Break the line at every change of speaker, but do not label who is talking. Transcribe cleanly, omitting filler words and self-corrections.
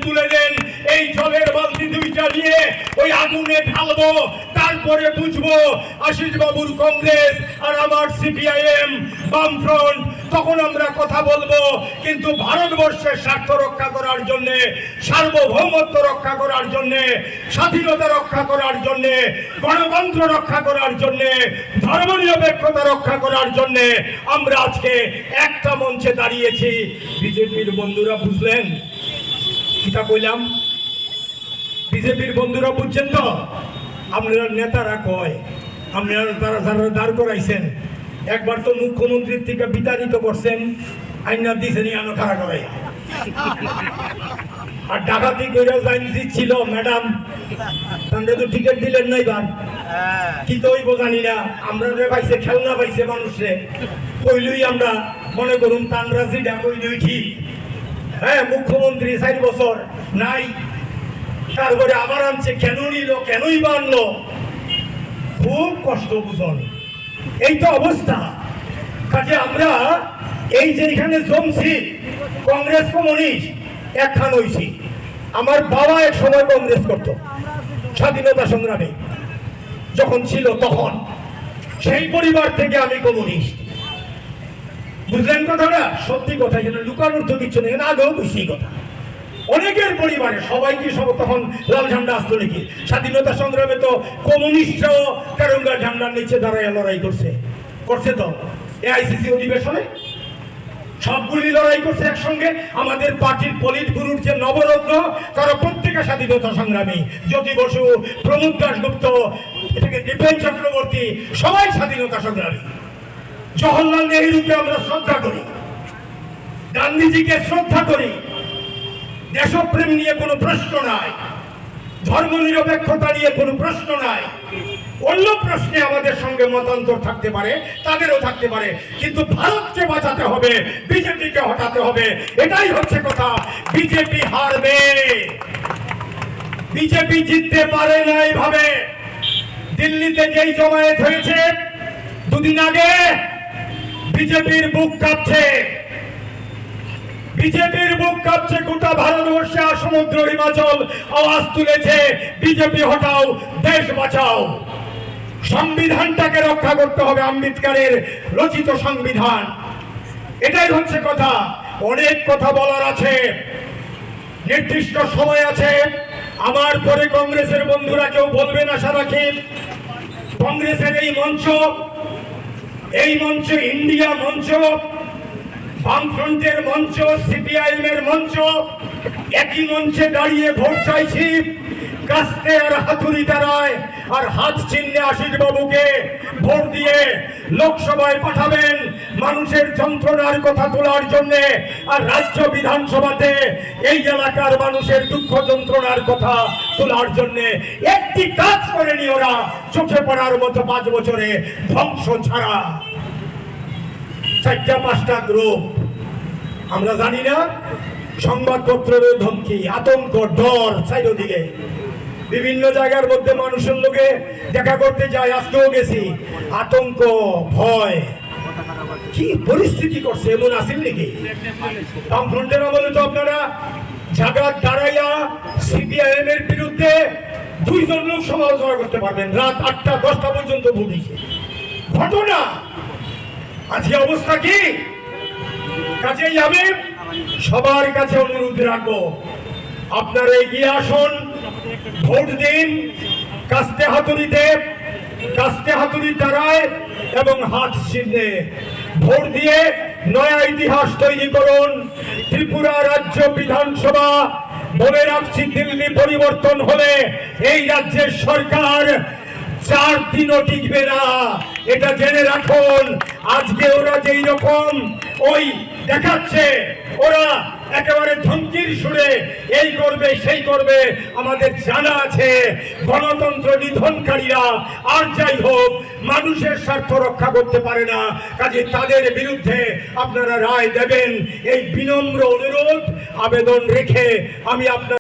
তুলে দেন, এই জলের বালতি দুইটা নিয়ে ওই আগুনে ঢালবো, তারপরে বুঝবো আশিস বাবুর কংগ্রেস আর আমার সিপিআইএম বামফ্রন্ট। তখন আমরা কথা বলবো। কিন্তু ভারতবর্ষের স্বার্থ রক্ষা করার জন্য, সার্বভৌমত্ব রক্ষা করার জন্য, স্বাধীনতা রক্ষা করার জন্য, গণতন্ত্র রক্ষা করার জন্য, ধর্মনিরপেক্ষতা রক্ষা করার জন্য আমরা আজকে একটা মঞ্চে দাঁড়িয়েছি। বিজেপির বন্ধুরা বুঝলেন কিটা কইলাম? বিজেপির বন্ধুরা বুঝছেন তো? আপনারা নেতারা কয়, আপনারা তারা যারা দাঁড় করাইছেন, একবার তো মুখ্যমন্ত্রীর থেকে বিতাড়িত করছেন, আইনা দিছেন আনো খাড়া করাই। আর ডাকাতি কইরা জানি ছিল ম্যাডাম, তাহলে তো টিকিট দিলেন না এবার। কি তো ওই বোঝানি না, আমরা পাইছে খেলনা পাইছে মানুষে কইলই আমরা মনে করুন তানরাজি ডাকইলই ঠিক। হ্যাঁ, মুখ্যমন্ত্রী 4 বছর নাই, তারপরে আবার আনছে, কেন নিল, কেনই বা আনলো? খুব কষ্ট বুঝুন, এই তো অবস্থা। কাজে আমরা এই যে এখানে জমছি, কংগ্রেস কমিউনিস্ট একখান হইছি। আমার বাবা এক সময় কংগ্রেস করত, স্বাধীনতা সংগ্রামে যখন ছিল তখন। সেই পরিবার থেকে আমি কমিউনিস্ট। বুঝলেন কথাটা? সত্যি কথা, এখানে লুকানোর তো কিছু নেই, আগেও বুঝছি কথা। অনেকের পরিবারে সবাই কি সব তখন লাল ঝান্ডা আসতো নাকি? স্বাধীনতা সংগ্রামে তো কমিউনিস্টরাও তেরঙ্গা ঝান্ডার নিচে দাঁড়ায় লড়াই করছে তো এআইসিসি অধিবেশনে সবগুলি লড়াই করছে একসঙ্গে। আমাদের পার্টির পলিট ব্যুরোর যে নবরত্ন, তারা প্রত্যেকে স্বাধীনতা সংগ্রামী। জ্যোতি বসু, প্রমোদ দাশগুপ্ত, এটাকে দীপেন চক্রবর্তী, সবাই স্বাধীনতা সংগ্রামী। জওহরলাল নেহরুকে আমরা শ্রদ্ধা করি, গান্ধীজিকে শ্রদ্ধা করি। দেশপ্রেম নিয়ে কোনো প্রশ্ন নাই, ধর্মনিরপেক্ষতা নিয়ে কোনো প্রশ্ন নাই। অন্য প্রশ্নে আমাদের সঙ্গে মতান্তর থাকতে পারে, তাদেরও থাকতে পারে, কিন্তু ভারতকে বাঁচাতে হবে, বিজেপিকে হটাতে হবে, এটাই হচ্ছে কথা। বিজেপি হারবে, বিজেপি জিততে পারে না এইভাবে। দিল্লিতে যেই জমায়েত হয়েছে দুদিন আগে, বিজেপির বুক কাঁপছে, বিজেপির বুক কাঁপছে। গোটা ভারতবর্ষে আর সমুদ্র হিমাচল আওয়াজ তুলেছে, বিজেপি হটাও, দেশ বাঁচাও। সংবিধানটাকে রক্ষা করতে হবে, আম্বেদকরের রচিত সংবিধান। এটাই হচ্ছে কথা। অনেক কথা বলার আছে, নির্দিষ্ট সময় আছে। আমার পরে কংগ্রেসের বন্ধুরা কেউ বলবেন আশা রাখি। কংগ্রেসের এই মঞ্চ ইন্ডিয়া মঞ্চ, বামফ্রন্টের মঞ্চ, সিপিআইএম এর মঞ্চ, একই মঞ্চে দাঁড়িয়ে ভোট চাইছি। কাস্তে আর হাতুড়ি দাঁড়ায় আর হাত চিহ্নে আশিস বাবুকে ভোট দিয়ে লোকসভায় পাঠাবেন মানুষের যন্ত্রণার কথা তোলার জন্য, আর রাজ্য বিধানসভাতে এই এলাকার মানুষের দুঃখ যন্ত্রণার কথা তোলার জন্য। একটি কাজ করেনি ওরা, চোখে পড়ার মতো 5 বছরে ধ্বংস ছাড়া। 4-5টা গ্রুপ, আমরা জানি না, সংবাদপত্রের ধমকি, আতঙ্ক, ডর চারিদিকে। বিভিন্ন জায়গার মধ্যে মানুষের লোকে দেখা করতে যায়, আজকেও গেছি। আতঙ্ক, ভয়, কি পরিস্থিতি করছে, এমন আসেন নাকি? বামফ্রন্টের আমলে তো আপনারা জায়গায় দাঁড়াইয়া সিপিআইএম এর বিরুদ্ধে 2 জন লোক সমালোচনা করতে পারবেন। রাত 8টা-10টা পর্যন্ত ভোট দিচ্ছে। ঘটনা আজকে অবস্থা কি? কাজেই আমি সবার কাছে অনুরোধ রাখবো, আপনারা এগিয়ে আসুন, ভোট দিন, কাস্তে হাতুড়ি দাঁড়ায় এবং হাত চিহ্নে ভোট দিয়ে নয়া ইতিহাস তৈরি করুন। ত্রিপুরা রাজ্য বিধানসভা, বলে রাখছি, দিল্লি পরিবর্তন হলে এই রাজ্যের সরকার 4 দিনও টিকবে না, এটা জেনে রাখুন। আজকে ওরা যেই রকম ওই দেখাচ্ছে, ওরা একেবারে ধমকির সুরে এই করবে সেই করবে, আমাদের জানা আছে গণতন্ত্র নিধনকারীরা আর যাই হোক মানুষের স্বার্থ রক্ষা করতে পারে না। কাজে তাদের বিরুদ্ধে আপনারা রায় দেবেন, এই বিনম্র অনুরোধ আবেদন রেখে আমি আপনার